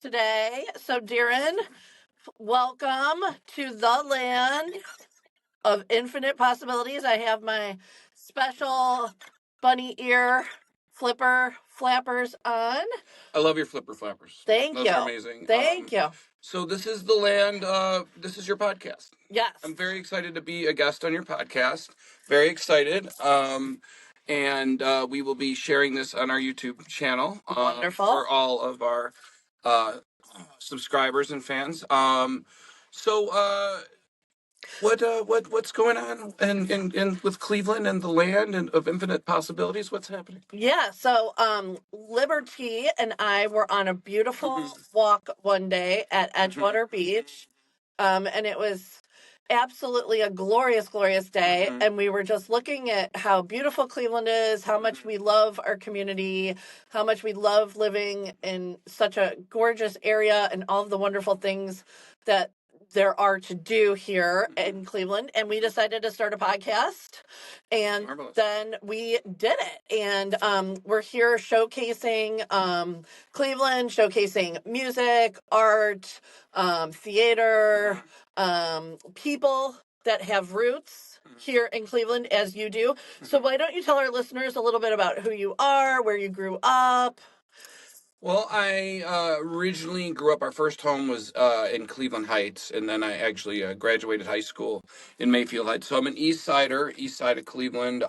today. So, Darren, welcome to the land of infinite possibilities. I have my special bunny ear flappers on. I love your flipper flappers. Thank Those you. are amazing. Thank you. So this is the land. This is your podcast. Yes. I'm very excited to be a guest on your podcast. Very excited. And we will be sharing this on our YouTube channel. Wonderful. For all of our subscribers and fans. So what's going on and with Cleveland and the land and of infinite possibilities? What's happening? Yeah, so Liberty and I were on a beautiful walk one day at Edgewater Beach. And it was absolutely a glorious, glorious day. And we were just looking at how beautiful Cleveland is, how much we love our community, how much we love living in such a gorgeous area, and all of the wonderful things that there are to do here in Cleveland. And we decided to start a podcast. And Marvelous. then we did it. And we're here showcasing Cleveland, showcasing music, art, theater, people that have roots here in Cleveland, as you do. So why don't you tell our listeners a little bit about who you are, where you grew up? Well, I originally grew up. Our first home was in Cleveland Heights, and then I actually graduated high school in Mayfield Heights. So I'm an East Sider, East Side of Cleveland.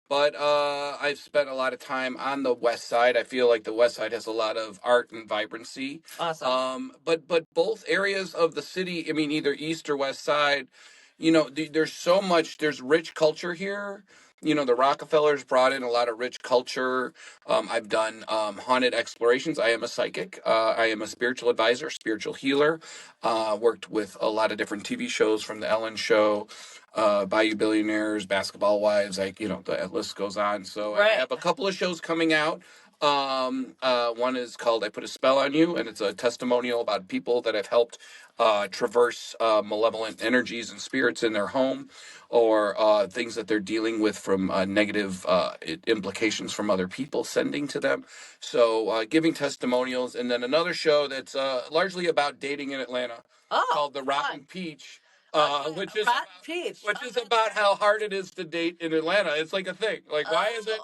But I've spent a lot of time on the West Side. I feel like the West Side has a lot of art and vibrancy. Awesome. But both areas of the city, I mean, either East or West Side, there's so much. There's rich culture here. The Rockefellers brought in a lot of rich culture. I've done haunted explorations. I am a psychic. I am a spiritual advisor, spiritual healer. Worked with a lot of different TV shows, from the Ellen Show, Bayou Billionaires, Basketball Wives. The list goes on. So I have a couple of shows coming out. One is called "I Put a Spell on You," and it's a testimonial about people that have helped traverse malevolent energies and spirits in their home, or things that they're dealing with from negative implications from other people sending to them. So giving testimonials. And then another show that's largely about dating in Atlanta, called The Rotten Peach. Which is about how hard it is to date in Atlanta. It's like a thing. Like, why is it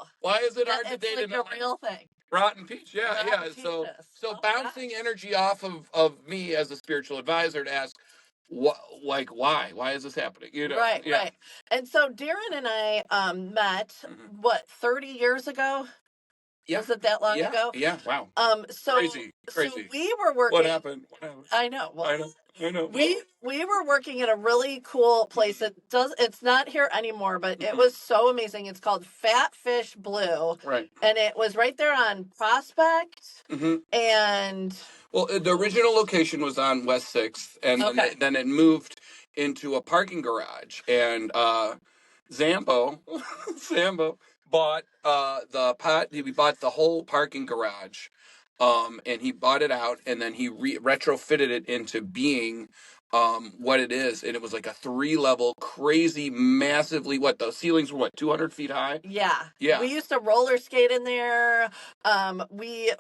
hard to date in Atlanta? It's like a real thing. Rotten Peach, yeah. So bouncing energy off of me as a spiritual advisor to ask, why is this happening? Right. And so Darren and I met 30 years ago. Yeah. Was it that long ago? Yeah. Wow. So crazy. So we were working. What happened? I know. Well, I know. We were working at a really cool place. It's not here anymore, but it was so amazing. It's called Fat Fish Blue. Right. And it was right there on Prospect. And well, the original location was on West 6th, and then it moved into a parking garage. And Zambo bought we bought the whole parking garage, and he bought it out, and then he retrofitted it into being what it is. And it was like a 3-level, crazy, massively, the ceilings were 200 feet high? Yeah. We used to roller skate in there. We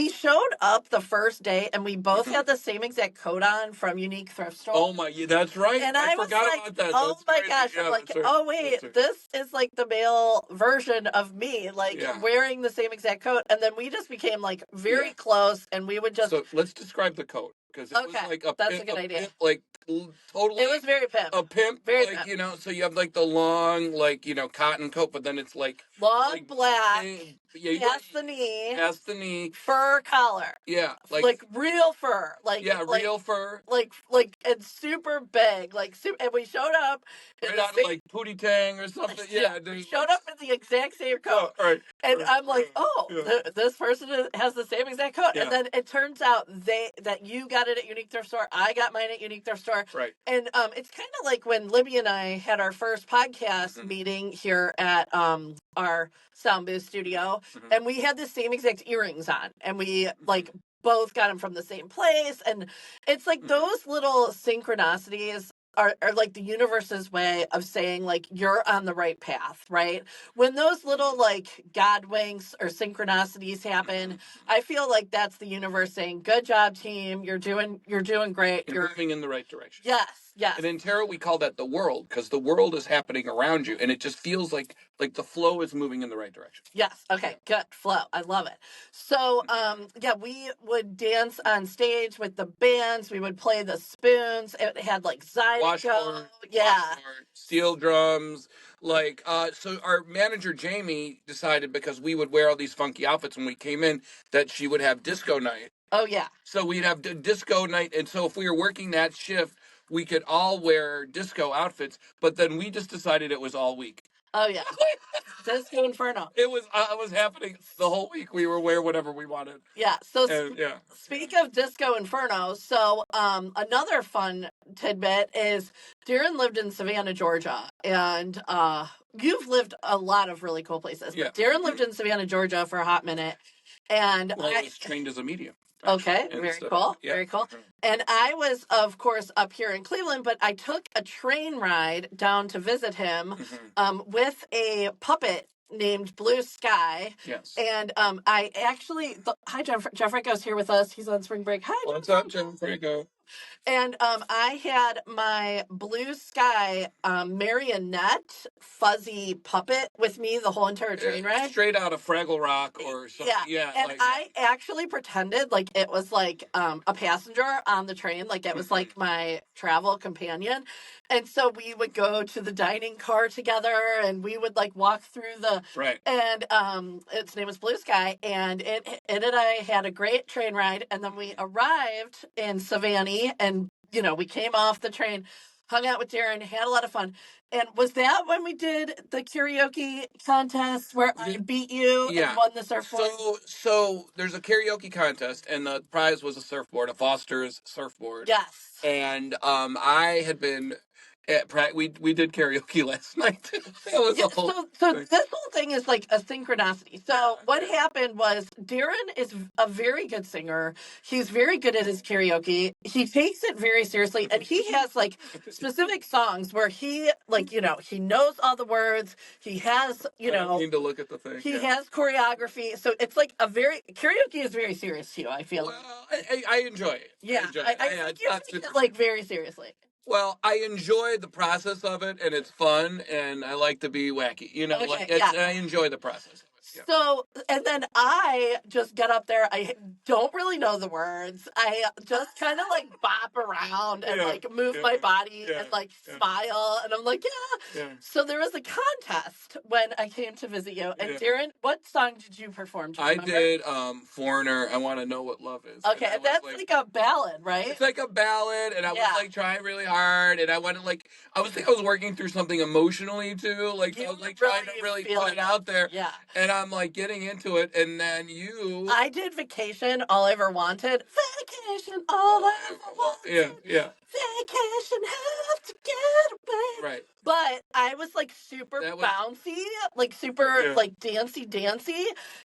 showed up the first day, and we both had the same exact coat on from Unique Thrift Store. Oh my, that's right. And I forgot was like, about that. oh that's my crazy. gosh. I'm like, oh wait, this is like the male version of me, wearing the same exact coat. And then we just became like very close, and we would just. So let's describe the coat. Because it was like that's a good idea. Pimp, like totally. It was very pimp. A pimp, very pimp. So you have like the long, cotton coat, but then it's like long black, past the knee, fur collar. Yeah, like real fur, real fur, and super big, and we showed up right out of like Pootie Tang or something. We showed up in the exact same coat, and I'm like, this person has the same exact coat, and then it turns out that you got it at Unique Thrift Store, I got mine at Unique Thrift Store, and it's kind of like when Libby and I had our first podcast meeting here at our sound booth studio, and we had the same exact earrings on, and we both got them from the same place, and it's like those little synchronicities are like the universe's way of saying like you're on the right path, right? When those little like God winks or synchronicities happen, I feel like that's the universe saying, "Good job, team. You're doing great. You're moving in the right direction." Yes, yes. And in tarot, we call that the world, because the world is happening around you, and it just feels like the flow is moving in the right direction. Yes. Okay. Good flow. I love it. So, yeah, we would dance on stage with the bands. We would play the spoons. It had like Zydeco. Washboard, steel drums. Like, so our manager Jamie decided, because we would wear all these funky outfits when we came in, that she would have disco night. Oh yeah. So we'd have disco night, and so if we were working that shift, we could all wear disco outfits. But then we just decided it was all week. Oh yeah. Disco Inferno. It was happening the whole week. We were wear whatever we wanted. Yeah. So yeah. Speak of Disco Inferno, so another fun tidbit is Darren lived in Savannah, Georgia, and you've lived a lot of really cool places. Yeah. But Darren lived in Savannah, Georgia for a hot minute, and I was trained as a medium. Okay, very cool, very cool. And I was, of course, up here in Cleveland, but I took a train ride down to visit him with a puppet named Blue Sky. Yes. And I actually, hi, Jeff Franco's here with us. He's on spring break. Hi, what's up, Jeff Franco? And I had my Blue Sky marionette fuzzy puppet with me the whole entire train ride. Straight out of Fraggle Rock or something. Yeah. And like, I actually pretended like it was like a passenger on the train. Like it was like my travel companion. And so we would go to the dining car together and we would like walk through the... Right. And its name was Blue Sky. And it and I had a great train ride. And then we arrived in Savannah and, you know, we came off the train, hung out with Darren, had a lot of fun. And was that when we did the karaoke contest where I beat you and won the surfboard? So there's a karaoke contest, and the prize was a surfboard, a Foster's surfboard. Yes. And I had been we did karaoke last night. That was a whole so this whole thing is like a synchronicity. So what happened was Darren is a very good singer. He's very good at his karaoke. He takes it very seriously, and he has like specific songs where he like, you know, he knows all the words. He has, you know, I need to look at the thing. He has choreography. So it's like karaoke is very serious to you, I feel. Well, I enjoy it. Yeah, I think you take it like very seriously. Well, I enjoy the process of it, and it's fun, and I like to be wacky. You know, I enjoy the process of it. Yeah. So, and then I just get up there. I don't really know the words. I just kind of like bop around and like move my body and like smile. And I'm like, yeah. So there was a contest when I came to visit you. And Darren, what song did you perform? I did Foreigner, I Want to Know What Love Is. Okay, and that's like a ballad, right? It's like a ballad, and I was like trying really hard, and I wanted like, I was working through something emotionally too. Like I was like trying to really put it out there. Yeah. And I'm like getting into it, and then I did Vacation, All I Ever Wanted. Vacation, all I ever wanted. Yeah. Vacation, have to get away. Right. But I was like super bouncy, like super like dancey,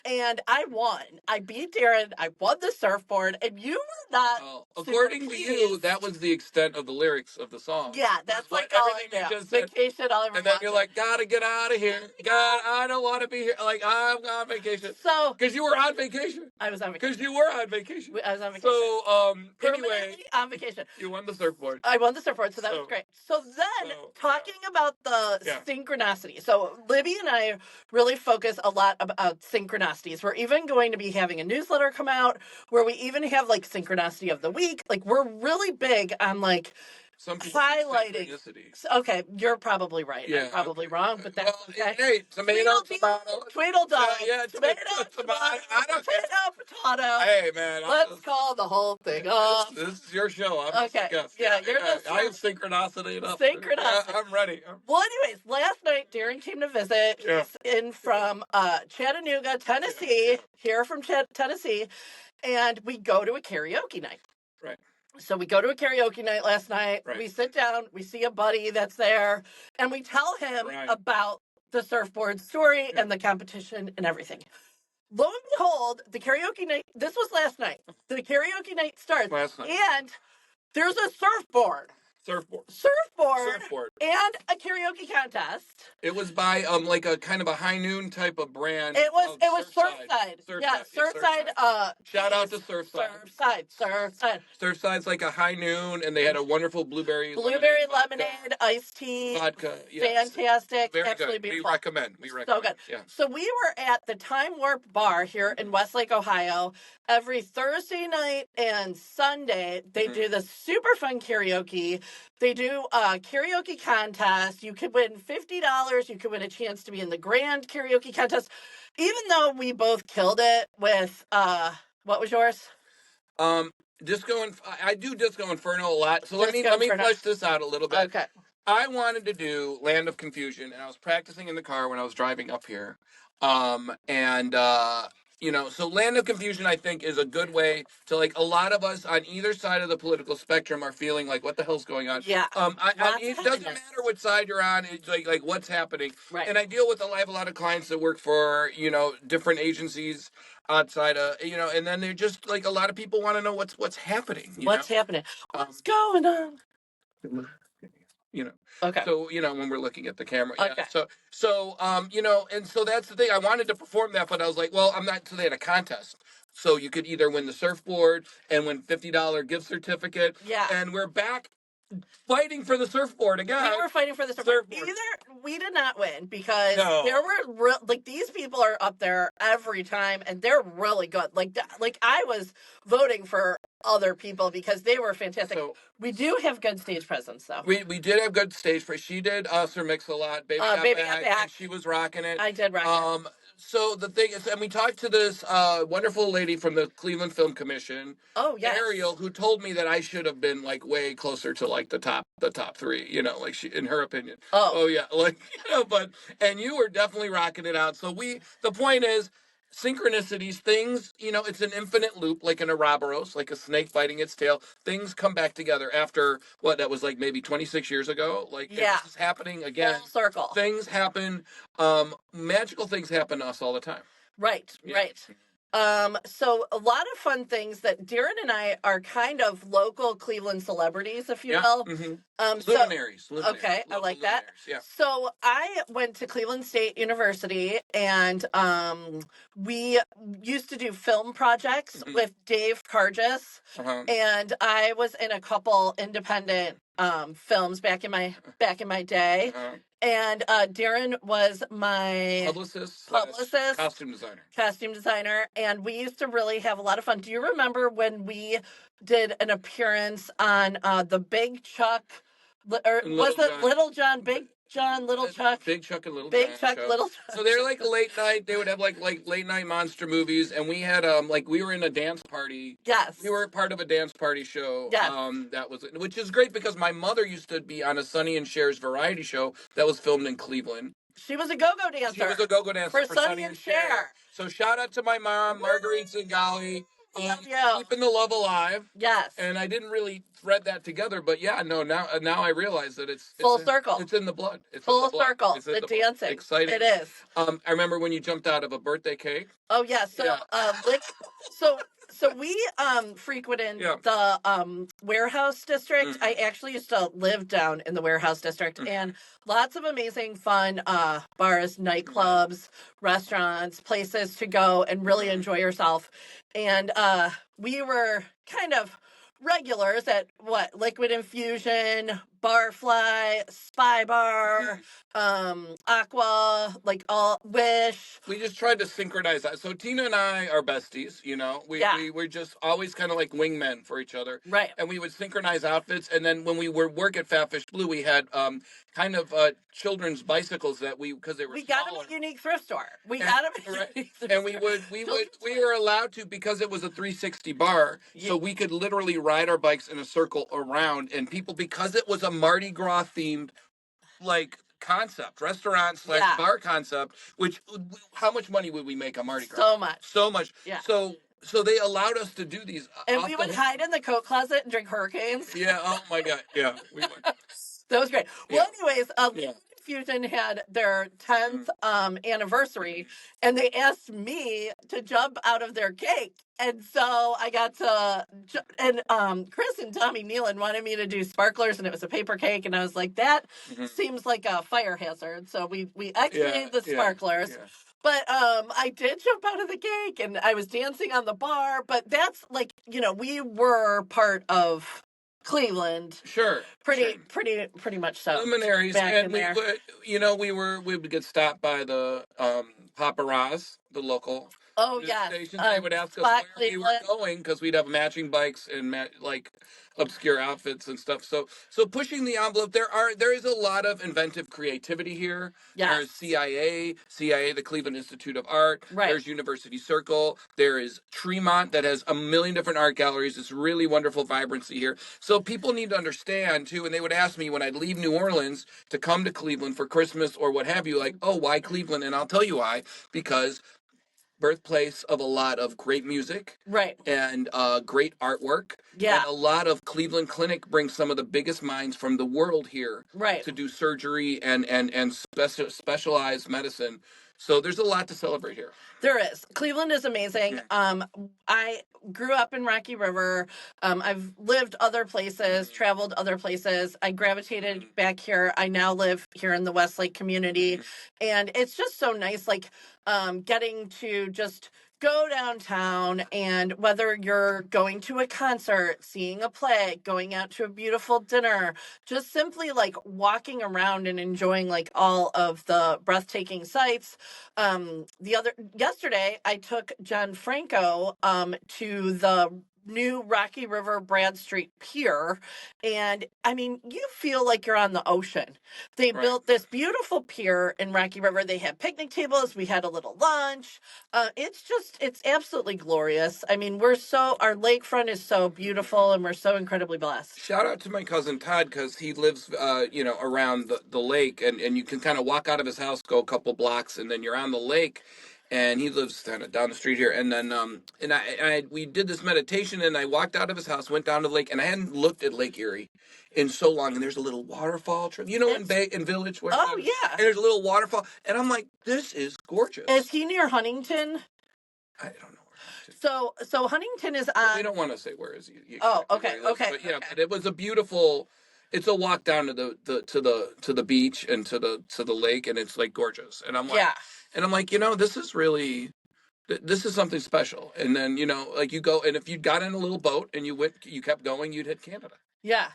and I won. I beat Darren. I won the surfboard, and you were not. According to you, that was the extent of the lyrics of the song. Yeah, that's like everything you just said. Vacation, all I ever wanted. And then you're like, gotta get out of here. God, I don't want to be here. Like, I'm on vacation. So, because you were on vacation. I was on vacation. Because you were on vacation. I was on vacation. So, anyway, on vacation. You won the surfboard. I won the surfboard, so that was great. So then, talking about the synchronicity. So Libby and I really focus a lot about synchronicities. We're even going to be having a newsletter come out where we even have like synchronicity of the week. Like we're really big on like highlighting. Okay, you're probably right. I'm probably wrong, but that's okay. Hey, tomato, Tweedledum. Tomato, potato. Hey, man. Let's call the whole thing off. This is your show. I'm okay. Yeah, you're the I have synchronicity enough. I'm ready. Well, anyways, last night Darren came to visit. He's in from Chattanooga, Tennessee. Here from Tennessee, and we go to a karaoke night. Right. So we go to a karaoke night last night. Right. We sit down. We see a buddy that's there, and we tell him about the surfboard story and the competition and everything. Lo and behold, the karaoke night. This was last night. The karaoke night starts last night, and there's a surfboard. surfboard, and a karaoke contest. It was by like a kind of a high noon type of brand. It was Surfside. Yeah, Surfside. Shout out to Surfside. Surfside. Surfside's like a high noon, and they had a wonderful blueberry lemonade, iced tea, vodka. Yes. Fantastic, Very absolutely good. beautiful. We recommend. So good. Yeah. So we were at the Time Warp Bar here in Westlake, Ohio. Every Thursday night and Sunday, they do this super fun karaoke. They do a karaoke contest. You could win $50. You could win a chance to be in the grand karaoke contest. Even though we both killed it with what was yours? I do Disco Inferno a lot. So let me flesh this out a little bit. Okay. I wanted to do Land of Confusion, and I was practicing in the car when I was driving up here. So Land of Confusion, I think, is a good way to, like, a lot of us on either side of the political spectrum are feeling like, what the hell's going on? Yeah. It doesn't matter what side you're on. It's like what's happening. Right. And I have a lot of clients that work for, different agencies outside of, and then they're just like, a lot of people want to know what's happening. What's happening? What's going on? Okay. So, when we're looking at the camera. Okay. Yeah. So, and so that's the thing. I wanted to perform that, but I was like, well, I'm not. So they had a contest. So you could either win the surfboard and win $50 gift certificate. Yeah. And we're back fighting for the surfboard again. We were fighting for the surfboard. We did not win because there were these people are up there every time and they're really good. Like I was voting for other people because they were fantastic. So, we do have good stage presence though. We did have good stage presence. She did Sir Mix-a-Lot, Baby Got Back, and she was rocking it. I did rock it. So the thing is, and we talked to this wonderful lady from the Cleveland Film Commission, Ariel, who told me that I should have been like way closer to like the top three, like she, in her opinion. Oh yeah, and you were definitely rocking it out. So the point is, synchronicities, things, it's an infinite loop, like an Ouroboros, like a snake biting its tail. Things come back together after that was like maybe 26 years ago. Like, this is happening again. Full circle. Things happen. Magical things happen to us all the time. Right. So a lot of fun things that Darren and I are kind of local Cleveland celebrities, if you will. Mm-hmm. Luminaries. Okay, I like that. Yeah. So I went to Cleveland State University, and we used to do film projects with Dave Cargis, and I was in a couple independent films back in my day. And Darren was my publicist, costume designer, and we used to really have a lot of fun. Do you remember when we did an appearance on the Big Chuck, or was it Little John, Big John, Little Chuck? Big Chuck and Little Big John. Chuck, Little Chuck. So they're like a late night. They would have like late night monster movies, and we had we were in a dance party. Yes. We were part of a dance party show. Yes. Which is great because my mother used to be on a Sonny and Cher's variety show that was filmed in Cleveland. She was a go-go dancer. For Sonny and Cher. So shout out to my mom, Marguerite Zingali. Keeping the love alive. Yes. And I didn't really thread that together, but now I realize that it's full circle. It's in the blood. It's full circle. It's the dancing. Exciting. It is. I remember when you jumped out of a birthday cake. Oh yeah. So we frequented the warehouse district. I actually used to live down in the warehouse district, and lots of amazing fun bars, nightclubs, restaurants, places to go and really enjoy yourself. And we were kind of regulars at Liquid Infusion, Barfly, Spy Bar, Aqua, all Wish. We just tried to synchronize that. So Tina and I are besties, we were just always kind of like wingmen for each other. Right. And we would synchronize outfits. And then when we were work at Fat Fish Blue, we had kind of children's bicycles that because they were got them at Unique Thrift Store. We got them at Unique Thrift Store. And we were allowed to, because it was a 360 bar, so we could literally ride our bikes in a circle around, and people, because it was a Mardi Gras themed concept, restaurant / bar concept, which, how much money would we make on Mardi Gras? So much. Yeah. So they allowed us to do these. And we would hide in the coat closet and drink Hurricanes. Yeah. Oh my God. Yeah. We would. That was great. Well, anyways, Fusion had their 10th anniversary, and they asked me to jump out of their cake. And so I got to, and Chris and Tommy Nealon wanted me to do sparklers, and it was a paper cake, and I was like, that seems like a fire hazard. So we x-rayed the sparklers. Yeah. But I did jump out of the cake, and I was dancing on the bar. But that's like, we were part of Cleveland. Sure. Pretty much so. Luminaries. Back And in we there. we would get stopped by the paparazzi, the local news stations. They would ask us where we were going because we'd have matching bikes and like obscure outfits and stuff. So pushing the envelope. There is a lot of inventive creativity here. Yes. There's CIA, the Cleveland Institute of Art. Right. There's University Circle. There is Tremont that has a million different art galleries. It's really wonderful vibrancy here. So people need to understand too, and they would ask me when I'd leave New Orleans to come to Cleveland for Christmas or what have you, like, oh, why Cleveland? And I'll tell you why. Because birthplace of a lot of great music, right, and great artwork. Yeah. And a lot of Cleveland Clinic brings some of the biggest minds from the world here, right, to do surgery and specialized medicine. So there's a lot to celebrate here. There is. Cleveland is amazing. I grew up in Rocky River. I've lived other places, traveled other places. I gravitated back here. I now live here in the Westlake community. And it's just so nice, like getting to just go downtown, and whether you're going to a concert, seeing a play, going out to a beautiful dinner, just simply like walking around and enjoying like all of the breathtaking sights. Yesterday I took John Franco to the new Rocky River Brad Street Pier, and I mean, you feel like you're on the ocean. They built this beautiful pier in Rocky River. They have picnic tables. We had a little lunch. It's absolutely glorious. I mean, our lakefront is so beautiful, and we're so incredibly blessed. Shout out to my cousin Todd, because he lives around the lake, and you can kind of walk out of his house, go a couple blocks, and then you're on the lake. And he lives kind of down the street here. And then we did this meditation, and I walked out of his house, went down to the lake, and I hadn't looked at Lake Erie in so long. And there's a little waterfall, in Village. Oh, yeah. And there's a little waterfall, and I'm like, this is gorgeous. Is he near Huntington? I don't know. So Huntington is on. We don't want to say where is he. Okay. But yeah, but it was a beautiful. It's a walk down to the beach and to the lake, and it's like gorgeous. And I'm like, yeah. And I'm like, this is something special. And then, like you go, and if you got in a little boat and you kept going, you'd hit Canada. Yeah.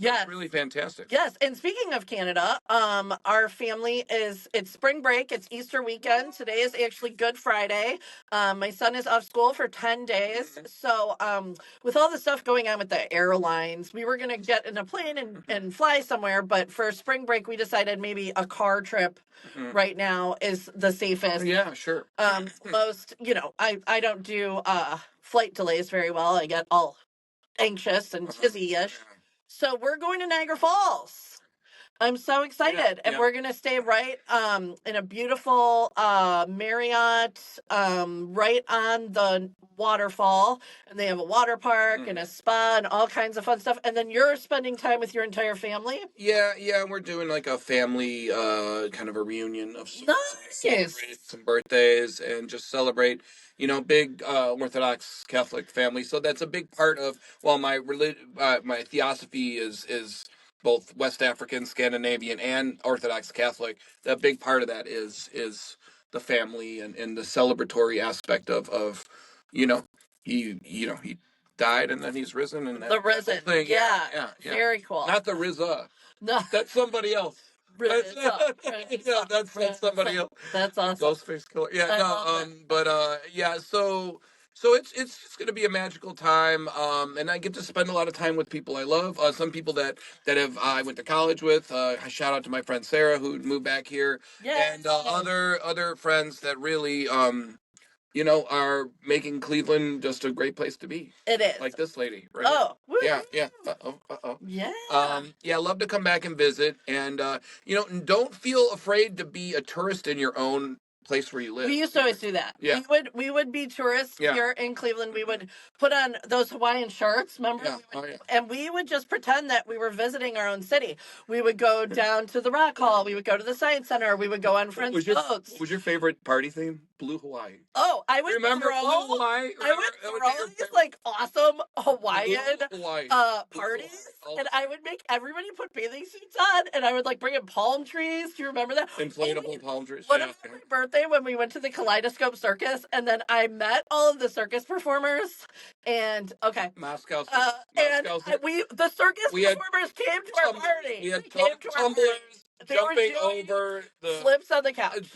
Yes. It's really fantastic. Yes. And speaking of Canada, our family it's spring break. It's Easter weekend. Today is actually Good Friday. My son is off school for 10 days. So, with all the stuff going on with the airlines, we were going to get in a plane and fly somewhere. But for spring break, we decided maybe a car trip right now is the safest. Yeah, sure. Most, I don't do, flight delays very well. I get all anxious and tizzy-ish. So we're going to Niagara Falls. I'm so excited. And we're going to stay right in a beautiful Marriott right on the waterfall. And they have a water park and a spa and all kinds of fun stuff. And then you're spending time with your entire family? Yeah. We're doing like a family kind of a reunion of sorts. Nice. Celebrate some birthdays and just celebrate, big Orthodox Catholic family. So that's a big part of, my my theosophy is both West African, Scandinavian, and Orthodox Catholic. That big part of that is the family and the celebratory aspect of he died and then he's risen, and the risen thing. Yeah. Very cool. Not the Rizza. No, that's somebody else. That's somebody else. That's awesome. Ghostface Killer. Yeah, so it's just going to be a magical time, and I get to spend a lot of time with people I love. Some people that have I went to college with. Shout out to my friend Sarah, who moved back here, and other friends that really are making Cleveland just a great place to be. It is. Like this lady, right? Oh, yeah. Uh-oh. Yeah. I love to come back and visit, and don't feel afraid to be a tourist in your own place where you live. We used to always do that. Yeah. We would be tourists here in Cleveland. We would put on those Hawaiian shirts, remember? Yeah. And we would just pretend that we were visiting our own city. We would go down to the Rock Hall. We would go to the Science Center. We would go on friends' boats. What was your favorite party theme? Blue Hawaii. Oh, I would remember Blue Hawaii. I would throw these like awesome Hawaiian parties, and I would make everybody put bathing suits on, and I would like bring in palm trees. Do you remember that? Inflatable palm trees. One of my birthday when we went to the Kaleidoscope Circus, and then I met all of the circus performers, and Moscow. The circus performers came to our party. We had tumblers. Jumping over the flips on the couch.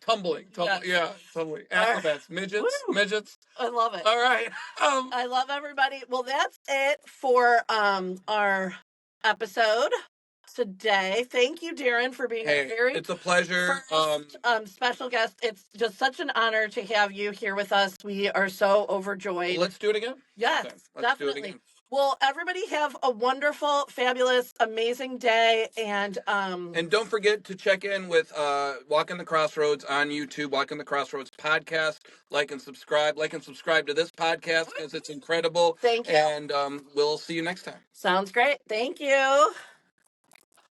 Tumbling. Acrobats. Midgets. I love it. All right. I love everybody. Well, that's it for our episode today. Thank you, Darren, for being it's a pleasure. First, special guest. It's just such an honor to have you here with us. We are so overjoyed. Let's do it again. Yes, definitely. Do it again. Well, everybody have a wonderful, fabulous, amazing day, and don't forget to check in with Walking the Crossroads on YouTube, Walking the Crossroads podcast. Like and subscribe to this podcast because it's incredible. Thank you, and we'll see you next time. Sounds great. Thank you.